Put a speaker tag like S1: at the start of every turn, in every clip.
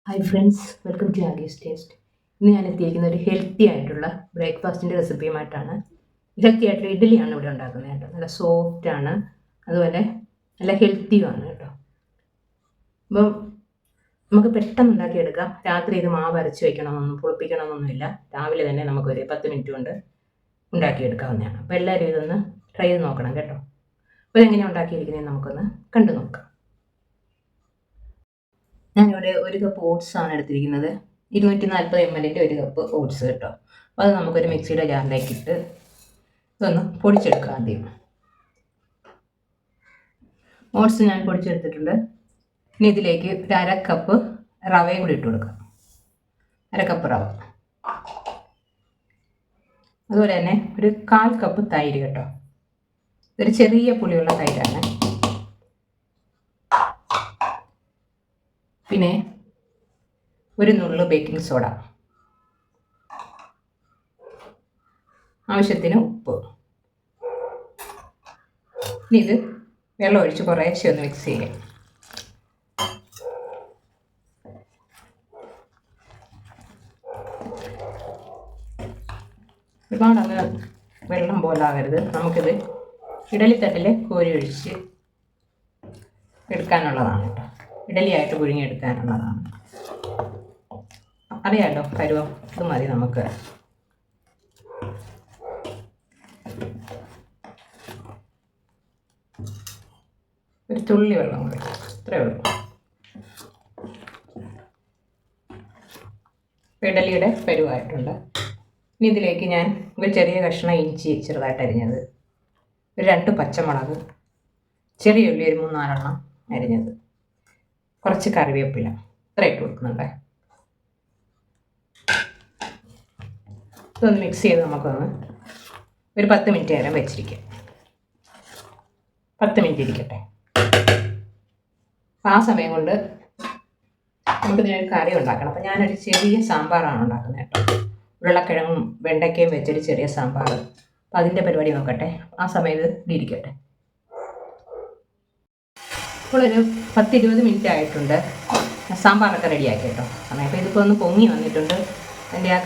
S1: Hi friends, welcome to ആഗീസ് taste. ഇന്ന് ഞാൻ എത്തിയിരിക്കുന്ന ഒരു ഹെൽത്തി ആയിട്ടുള്ള ബ്രേക്ക്ഫാസ്റ്റിൻ്റെ റെസിപ്പിയുമായിട്ടാണ്. ഹെൽത്തി ആയിട്ടുള്ള ഇഡ്ഡലിയാണ് ഇവിടെ ഉണ്ടാക്കുന്നത് കേട്ടോ. നല്ല സോഫ്റ്റാണ്, അതുപോലെ നല്ല ഹെൽത്തിയുമാണ് കേട്ടോ. അപ്പം നമുക്ക് പെട്ടെന്ന് ഉണ്ടാക്കിയെടുക്കാം. രാത്രി ഇത് മാവ് അരച്ച് വയ്ക്കണമെന്നൊന്നും പുളിപ്പിക്കണമെന്നൊന്നുമില്ല. രാവിലെ തന്നെ നമുക്കൊരു 10 മിനിറ്റ് കൊണ്ട് ഉണ്ടാക്കിയെടുക്കാവുന്നതാണ്. അപ്പോൾ എല്ലാവരും ഇതൊന്ന് ട്രൈ ചെയ്ത് നോക്കണം കേട്ടോ. അപ്പോൾ ഇതെങ്ങനെയാണ് ഉണ്ടാക്കിയിരിക്കുന്നത് നമുക്കൊന്ന് കണ്ടു നോക്കാം. ഞാനിവിടെ ഒരു കപ്പ് ഓട്സ് ആണ് എടുത്തിരിക്കുന്നത്. 240 ml ഒരു കപ്പ് ഓട്സ് കേട്ടോ. അപ്പോൾ അത് നമുക്കൊരു മിക്സിയുടെ ജാറിലേക്ക് ഇട്ട് ഇതൊന്ന് പൊടിച്ചെടുക്കാം. ആദ്യം ഓട്സ് ഞാൻ പൊടിച്ചെടുത്തിട്ടുണ്ട്. ഇനി ഇതിലേക്ക് ഒരു അര കപ്പ് റവയും കൂടി ഇട്ട് കൊടുക്കാം. അര കപ്പ് റവ, അതുപോലെ തന്നെ ഒരു 1/4 കപ്പ് തൈര് കേട്ടോ. ഇതൊരു ചെറിയ പുളിയുള്ള തൈരാണ്. പിന്നെ ഒരു നുള്ളു ബേക്കിംഗ് സോഡ, ആവശ്യത്തിന് ഉപ്പ്. ഇനി ഇത് വെള്ളം ഒഴിച്ച് കുറേശ്ശെ ഒന്ന് മിക്സ് ചെയ്യാം. ഒരുപാടങ്ങ് വെള്ളം പോലാകരുത്. നമുക്കിത് ഇഡലിത്തട്ടിൽ കോരി ഒഴിച്ച് എടുക്കാനുള്ളതാണ് കേട്ടോ. ഇഡലിയായിട്ട് പുഴുങ്ങിയെടുക്കാനുള്ളതാണ്. അറിയാമല്ലോ പരുവം. ഇത് മതി നമുക്ക്. ഒരു തുള്ളി വെള്ളം കൂടി, ഇത്രയേ ഉള്ളൂ. ഇഡലിയുടെ പരുവായിട്ടുണ്ട്. ഇനി ഇതിലേക്ക് ഞാൻ ഒരു ചെറിയ കഷ്ണം ഇഞ്ചി ചെറുതായിട്ട് അരിഞ്ഞത്, ഒരു 2 പച്ചമുളക്, ചെറിയ ഉള്ളി ഒരു 3-4 എണ്ണം അരിഞ്ഞത്, കുറച്ച് കറിവേപ്പില, ഇത്ര ഇട്ട് കൊടുക്കുന്നുണ്ട്. ഇതൊന്ന് മിക്സ് ചെയ്ത് നമുക്കൊന്ന് ഒരു 10 മിനിറ്റ് നേരം വെച്ചിരിക്കാം. 10 മിനിറ്റ് ഇരിക്കട്ടെ. അപ്പോൾ ആ സമയം കൊണ്ട് നമുക്കിതിനൊരു കറി ഉണ്ടാക്കണം. അപ്പോൾ ഞാനൊരു ചെറിയ സാമ്പാറാണ് ഉണ്ടാക്കുന്നത് കേട്ടോ. ഉരുളക്കിഴങ്ങും വെണ്ടയ്ക്കയും വെച്ചൊരു ചെറിയ സാമ്പാർ. അപ്പോൾ അതിൻ്റെ പരിപാടി നോക്കട്ടെ. ആ സമയത്ത് ഇരിക്കട്ടെ. ഇപ്പോൾ ഒരു 10-20 മിനിറ്റ് ആയിട്ടുണ്ട്. സാമ്പാറൊക്കെ റെഡിയാക്കി കേട്ടോ സമയം. അപ്പോൾ ഇതിപ്പോൾ ഒന്ന് പൊങ്ങി വന്നിട്ടുണ്ട്. അതിൻ്റെ ആ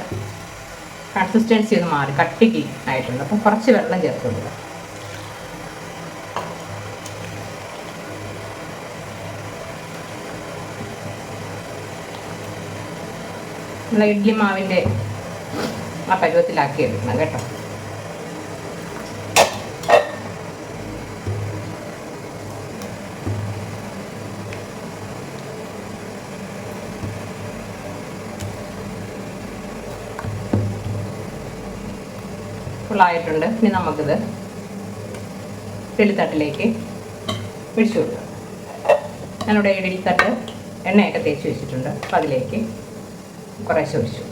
S1: കൺസിസ്റ്റൻസി ഒന്ന് മാറി കട്ടിക്ക് ആയിട്ടുണ്ട്. അപ്പം കുറച്ച് വെള്ളം ചേർത്ത് കൊടുക്കുക. നമ്മൾ ഇഡ്ഡലി മാവിൻ്റെ ആ പരുവത്തിലാക്കി എടുക്കണം കേട്ടോ. ഫുള്ളായിട്ടുണ്ട്. ഇനി നമുക്കിത് ഇഡ്ഡലിത്തട്ടിലേക്ക് ഒഴിച്ചു കൊടുക്കാം. ഞാനിവിടെ ഇഡ്ഡലിത്തട്ട് എണ്ണയൊക്കെ തേച്ച് വെച്ചിട്ടുണ്ട്. അപ്പോൾ അതിലേക്ക് കുറേശ്ശെ ഒഴിച്ചു കൊടുക്കാം.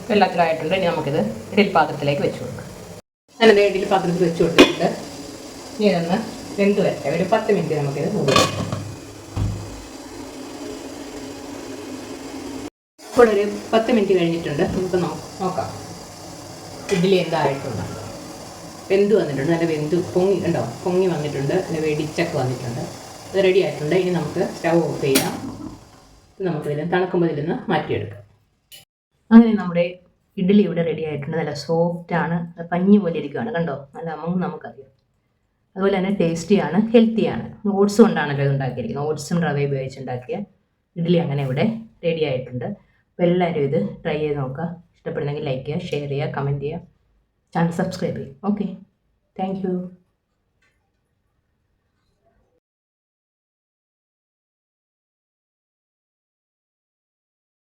S1: വെള്ളത്തിലായിട്ടുണ്ട്. ഇനി നമുക്കിത് ഇഡ്ഡലി പാത്രത്തിലേക്ക് വെച്ച് കൊടുക്കാം. ഞാനത് ഇഡ്ഡലി പാത്രത്തിൽ വെച്ച് കൊടുത്തിട്ടുണ്ട്. ഇനി ഇതൊന്ന് വെന്ത് വരട്ടെ. ഒരു 10 മിനിറ്റ് നമുക്കിത് മൂടി വയ്ക്കാം. ഇപ്പോൾ ഒരു 10 മിനിറ്റ് കഴിഞ്ഞിട്ടുണ്ട്. നമുക്ക് നോക്കാം ഇഡ്ഡലി എന്തായിട്ടുണ്ട്. വെന്ത് വന്നിട്ടുണ്ട്. നല്ല വെന്ത് പൊങ്ങി ഉണ്ടോ, പൊങ്ങി വന്നിട്ടുണ്ട്. നല്ല വെടിച്ചൊക്കെ വന്നിട്ടുണ്ട്. അത് റെഡി ആയിട്ടുണ്ട്. ഇനി നമുക്ക് സ്റ്റവ് ഓഫ് ചെയ്യാം. നമുക്കിതിൽ തണുക്കുമ്പോൾ ഇതിൽ നിന്ന് മാറ്റിയെടുക്കാം. അങ്ങനെ നമ്മുടെ ഇഡ്ഡലി ഇവിടെ റെഡി ആയിട്ടുണ്ട്. നല്ല സോഫ്റ്റാണ്, പഞ്ഞി പോലെ ഇരിക്കുകയാണ് കണ്ടോ. നല്ല അമ്മവും നമുക്കറിയാം. അതുപോലെ തന്നെ ടേസ്റ്റിയാണ്, ഹെൽത്തിയാണ്. ഓട്സ് കൊണ്ടാണല്ലോ ഇത് ഉണ്ടാക്കിയിരിക്കുന്നത്. ഓട്സും റവയും ഉപയോഗിച്ചുണ്ടാക്കിയ ഇഡ്ഡലി അങ്ങനെ ഇവിടെ റെഡി ആയിട്ടുണ്ട്. അപ്പോൾ എല്ലാവരും ഇത് ട്രൈ ചെയ്ത് നോക്കുക. ഇഷ്ടപ്പെടുന്നെങ്കിൽ ലൈക്ക് ചെയ്യുക, ഷെയർ ചെയ്യുക, കമൻറ്റ് ചെയ്യുക, ചാനൽ സബ്സ്ക്രൈബ് ചെയ്യുക. Okay, thank you.